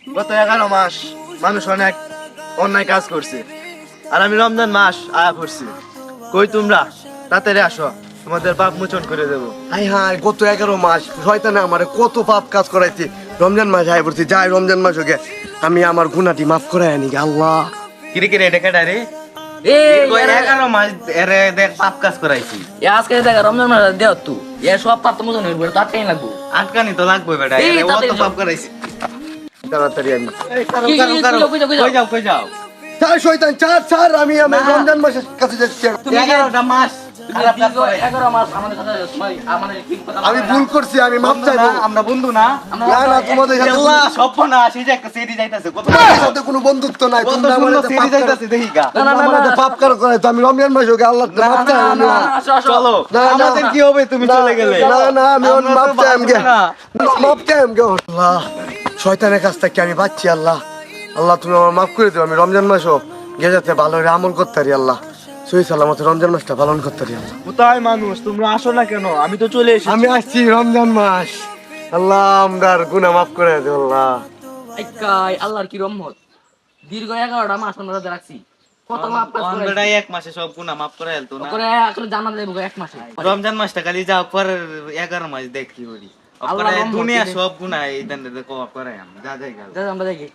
গত 11 মাস মানুষ অনেক অন্যায় কাজ করছে, আর আমি রমজান মাস আয়া করছি। কই তোমরা তাড়াতাড়ি আসো, তোমাদের পাপ মোচন করে দেবো। হাই হাই, গত 11 মাস শয়তানে আমারে কত পাপ কাজ করাইছে। রমজান মাস আয় পড়ছি, যাই রমজান মাস ওকে আমি আমার গুনাহটি মাফ করে আনি গে আল্লাহ। কিরে কিরে এটা কেডা রে? এই 11 মাস এরে দেখ পাপ কাজ করাইছি। আজকে দেখ রমজান মাস দেও তু এ সব পাপ তো মতন হইব তার টাইম লাগবো। আটকানি তো লাগবে বেটা, এই, এরে তাড়াতাড়ি অত যাও। পাপ করাইছি। তাড়াতাড়ি আমি কি, কই যাও, কই যাও? কই যাও? চার শয়তান চার চার আমি আমার না। রমজান মাসের কাছে যাচ্ছি। তুমি 11টা মাস খারাপ কাজ করাইছি। 11 মাস আমাদের সাথে তোমার আমাদের কি কথা আমি ভুল করছি, আমি মাপ বন্ধু চাইবো। না, আমরা বন্ধু না। না না, তোমাদের সাথে আল্লাহ সব না, সেই যে একটা সিডি যাইতাছে। কত তোমাদের সাথে কোনো বন্ধুত্ব নাই। কত তোমরা সুন্দর আমাদের সিডি পাপ যাইতাছে দেখি গা। না, না, তোমরা আমাদের পাপ করে তো আমি রমজান মাস ওকে আল্লাহ মাপ চাই আমি। আসো, আসো। চলো, না, না। আমাদের কি হবে তুমি চলে গেলে? না না, আমি ওর আমরা মাপ তো চাই আমি বাঁচবো না। মাপ চাই আমি আল্লাহ। শয়তানের কাছ থেকে আমি বাঁচছি আল্লাহ। আল্লাহ তুমি আমার মাফ করে দিও, আমি রমজান মাসও গেজাতে ভালো করে আমল করতে পারি আল্লাহ। সহি সালামতে রমজান মাসটা পালন করতে পারি আল্লাহ। কোথায় মানুষ, তোমরা আসো না কেন? আমি তো চলে এসেছি। আমি আসছি রমজান মাস, আল্লাহ আমরার গুনাহ মাফ করে দিও আল্লাহ। আইকাই আল্লাহর কি রহমত, দীর্ঘ 11টা মাস আমরা রাখছি, কত মাপ কাজ করে অন্ধটাই এক মাসে সব গুনাহ মাফ করে হেলতো না। করে আসলে জানা দেব এক মাসে। রমজান মাসটা খালি যাও, পরের 11 মাস দেখ কি করি। আল্লাহ পরে রহমত দুনিয়া দিবে। সব গুনাহ এই দেন কভার করে আমরা যা যাই গেল। আমরা দেখি